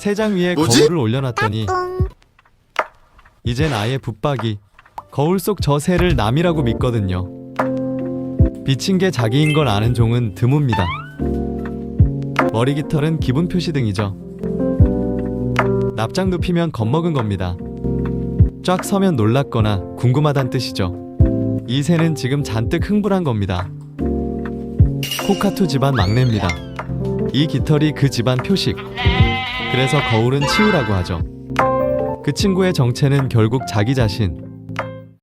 새장 위에 뭐지? 거울을 올려놨더니 이젠 아예 붙박이. 거울 속 저 새를 남이라고 믿거든요. 비친 게 자기인 걸 아는 종은 드뭅니다. 머리 깃털은 기분 표시 등이죠. 납작 눕히면 겁먹은 겁니다. 쫙 서면 놀랍거나 궁금하단 뜻이죠. 이 새는 지금 잔뜩 흥분한 겁니다. 코카투 집안 막내입니다. 이 깃털이 그 집안 표식. 그래서 거울은 치우라고 하죠. 그 친구의 정체는 결국 자기 자신.